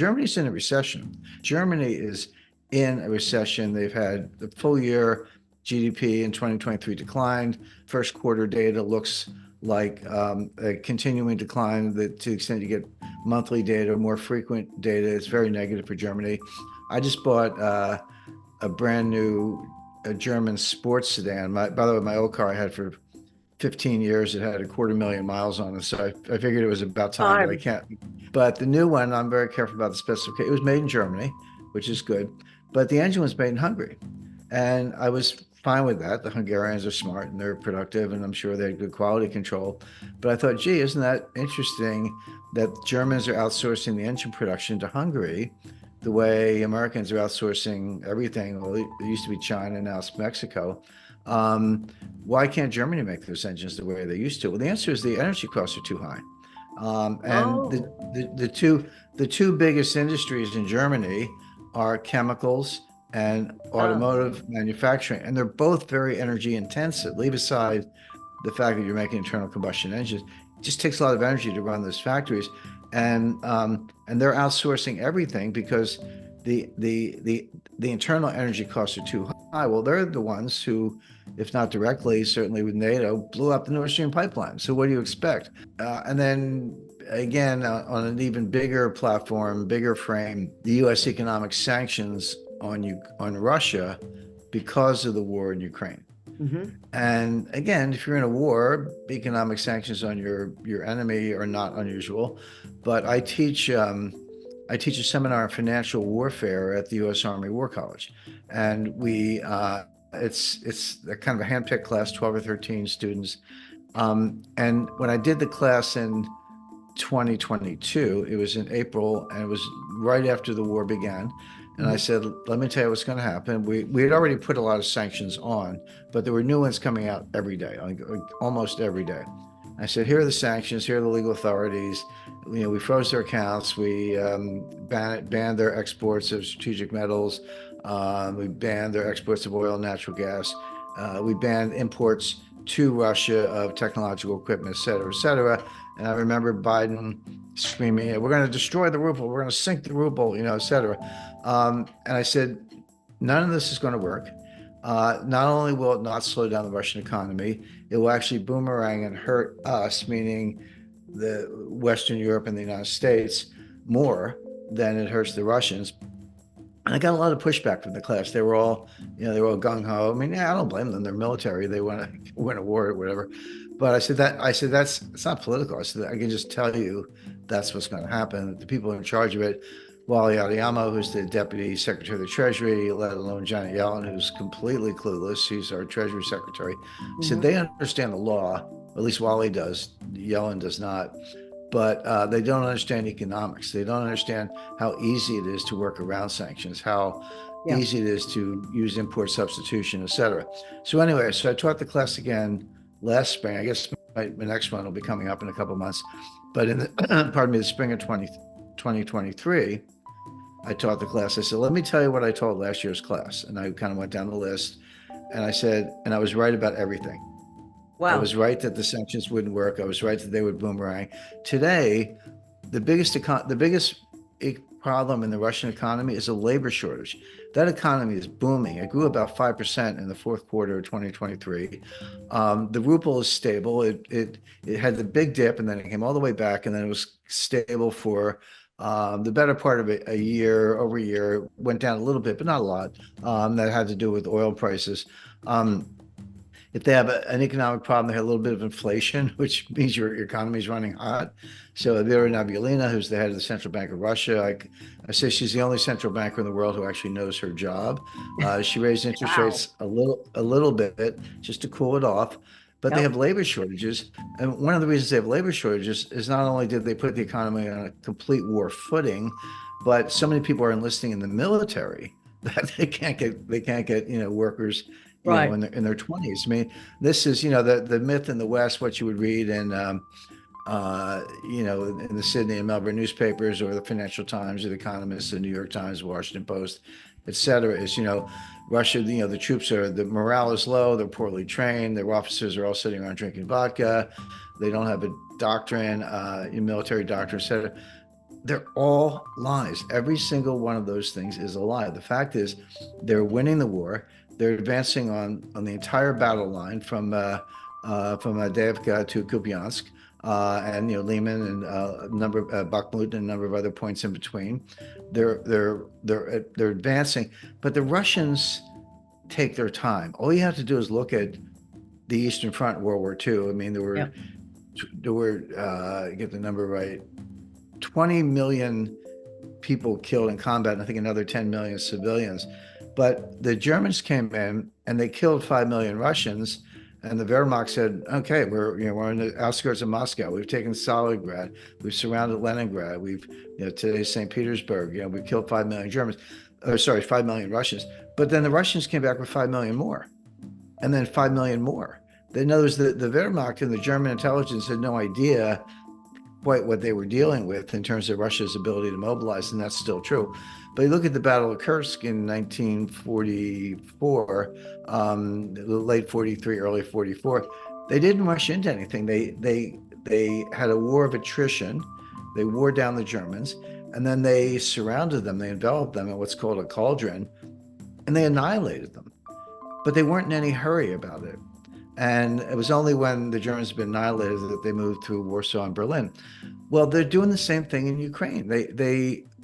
Germany's in a recession. Germany is in a recession. They've had the full year GDP in 2023 declined. First quarter data looks like a continuing decline to the extent you get monthly data, more frequent data. It's very negative for Germany. I just bought a brand new German sports sedan. By the way, my old car I had for 15 years. It had 250,000 miles on it. So I figured it was about time, but I can't. But the new one, I'm very careful about the specification. It was made in Germany, which is good. But the engine was made in Hungary. And I was fine with that. The Hungarians are smart and they're productive, and I'm sure they had good quality control. But I thought, gee, isn't that interesting that Germans are outsourcing the engine production to Hungary the way Americans are outsourcing everything? Well, it used to be China, now it's Mexico. Why can't Germany make those engines the way they used to? Well, the answer is the energy costs are too high. The two biggest industries in Germany are chemicals and automotive manufacturing, and they're both very energy intensive. Leave aside the fact that you're making internal combustion engines, it just takes a lot of energy to run those factories, and they're outsourcing everything because the internal energy costs are too high. Well, they're the ones who, if not directly, certainly with NATO, blew up the Nord Stream pipeline. So what do you expect? And then again, on an even bigger platform, bigger frame, the U.S. economic sanctions on Russia because of the war in Ukraine. Mm-hmm. And again, if you're in a war, economic sanctions on your enemy are not unusual. But I teach a seminar on financial warfare at the U.S. Army War College, and it's a kind of a handpicked class, 12 or 13 students. And when I did the class in 2022, it was in April, and it was right after the war began. And I said, let me tell you what's going to happen. We had already put a lot of sanctions on, but there were new ones coming out every day, almost every day. I said, here are the sanctions, here are the legal authorities. We froze their accounts. We banned their exports of strategic metals. We banned their exports of oil and natural gas. We banned imports to Russia of technological equipment, et cetera, et cetera. And I remember Biden screaming, we're going to destroy the ruble, we're going to sink the ruble, et cetera. And I said, none of this is going to work. Not only will it not slow down the Russian economy, it will actually boomerang and hurt us, meaning the Western Europe and the United States, more than it hurts the Russians. And I got a lot of pushback from the class. They were all, gung ho. I mean, I don't blame them. They're military. They want to win a war or whatever. But I said it's not political. I said, I can just tell you that's what's going to happen. The people in charge of it, Wally Adeyemo, who's the Deputy Secretary of the Treasury, let alone Janet Yellen, who's completely clueless. She's our Treasury Secretary. Mm-hmm. Said they understand the law, at least Wally does. Yellen does not. But they don't understand economics. They don't understand how easy it is to work around sanctions, how easy it is to use import substitution, et cetera. So anyway, I taught the class again last spring. I guess my next one will be coming up in a couple of months. But in the spring of 2023, I taught the class. I said, let me tell you what I taught last year's class. And I kind of went down the list. And I said, and I was right about everything. Wow. I was right that the sanctions wouldn't work. I was right that they would boomerang. Today, the biggest problem in the Russian economy is a labor shortage. That economy is booming. It grew about 5% in the fourth quarter of 2023. The ruble is stable. It had the big dip, and then it came all the way back, and then it was stable for the better part of a year. Over a year, went down a little bit, but not a lot. That had to do with oil prices. If they have an economic problem, they have a little bit of inflation, which means your economy is running hot. So Vera Nabiullina, who's the head of the Central Bank of Russia, I say she's the only central banker in the world who actually knows her job. She raised interest rates a little bit just to cool it off. But they have labor shortages. And one of the reasons they have labor shortages is not only did they put the economy on a complete war footing, but so many people are enlisting in the military that they can't get workers in their 20s. I mean, this is the myth in the West, what you would read in in the Sydney and Melbourne newspapers, or the Financial Times, or the Economist, the New York Times, Washington Post, et cetera, is Russia, the troops the morale is low, they're poorly trained, their officers are all sitting around drinking vodka, they don't have a doctrine, military doctrine, et cetera. they're all lies. Every single one of those things is a lie. The fact is, they're winning the war. They're advancing on the entire battle line from Avdiivka to Kupiansk, and Liman and a number of Bakhmut and a number of other points in between. They're advancing, but the Russians take their time. All you have to do is look at the Eastern Front in World War II. I mean, Yeah. there were get the number right, 20 million people killed in combat, and I think another 10 million civilians. But the Germans came in and they killed 5 million Russians. And the Wehrmacht said, "Okay, we're on the outskirts of Moscow. We've taken Stalingrad. We've surrounded Leningrad. We've today's St. Petersburg. We've killed 5 million Germans, or sorry, 5 million Russians." But then the Russians came back with 5 million more, and then 5 million more. In other words, the Wehrmacht and the German intelligence had no idea quite what they were dealing with in terms of Russia's ability to mobilize, and that's still true. But you look at the Battle of Kursk in 1944, late 43, early 44, they didn't rush into anything. They had a war of attrition. They wore down the Germans, and then they surrounded them. They enveloped them in what's called a cauldron, and they annihilated them. But they weren't in any hurry about it. And it was only when the Germans had been annihilated that they moved through Warsaw and Berlin. Well, they're doing the same thing in Ukraine.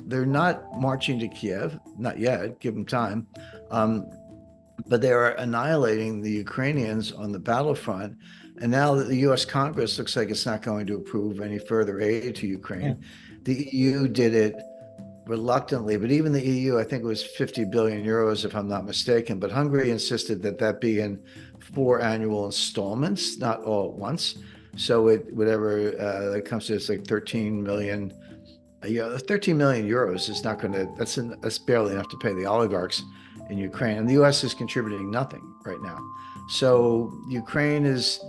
They're not marching to Kiev, not yet. Give them time, but they are annihilating the Ukrainians on the battlefront. And now that the U.S. Congress looks like it's not going to approve any further aid to Ukraine, Yeah. the EU did it reluctantly, but even the EU, I think it was 50 billion euros, if I'm not mistaken. But Hungary insisted that that be in 4 annual installments, not all at once. So whatever that comes to, it's like 13 million. 13 million euros is not going to. That's barely enough to pay the oligarchs in Ukraine, and the U.S. is contributing nothing right now. So Ukraine is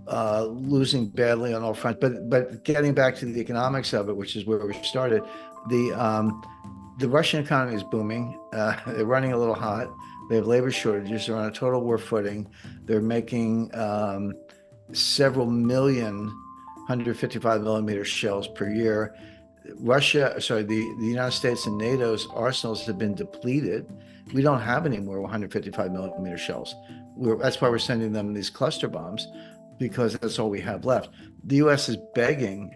losing badly on all fronts. But getting back to the economics of it, which is where we started, the Russian economy is booming. They're running a little hot. They have labor shortages. They're on a total war footing. They're making several million 155 millimeter shells per year. The United States and NATO's arsenals have been depleted. We don't have any more 155 millimeter shells. That's why we're sending them these cluster bombs, because that's all we have left. The U.S. is begging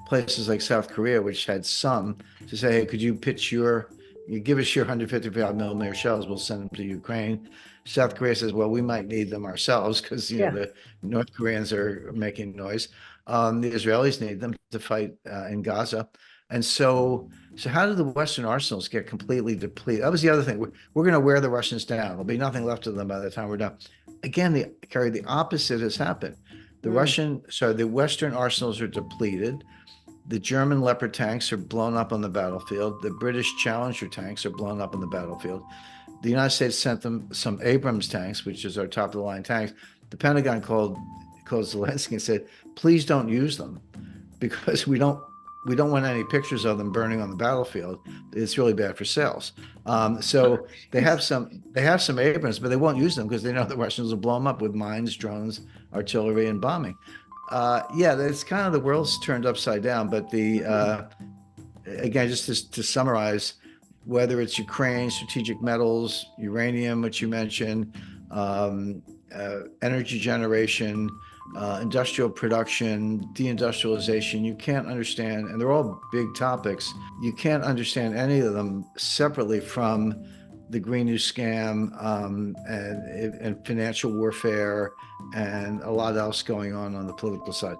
places like South Korea, which had some, to say, "Hey, could you give us your 155 millimeter shells? We'll send them to Ukraine." South Korea says, "Well, we might need them ourselves because the North Koreans are making noise. The Israelis need them to fight in Gaza." And so how did the Western arsenals get completely depleted? That was the other thing. We're going to wear the Russians down. There'll be nothing left of them by the time we're done. Again, Carrie, the opposite has happened. The Western arsenals are depleted. The German Leopard tanks are blown up on the battlefield. The British Challenger tanks are blown up on the battlefield. The United States sent them some Abrams tanks, which is our top of the line tanks. The Pentagon called Zelensky and said, "Please don't use them, because we don't want any pictures of them burning on the battlefield. It's really bad for sales." So they have some Abrams, but they won't use them because they know the Russians will blow them up with mines, drones, artillery, and bombing. It's kind of, the world's turned upside down. But again, just to summarize, whether it's Ukraine, strategic metals, uranium, which you mentioned, energy generation, industrial production, deindustrialization, you can't understand, and they're all big topics. You can't understand any of them separately from the Green New Scam, and financial warfare, and a lot else going on the political side.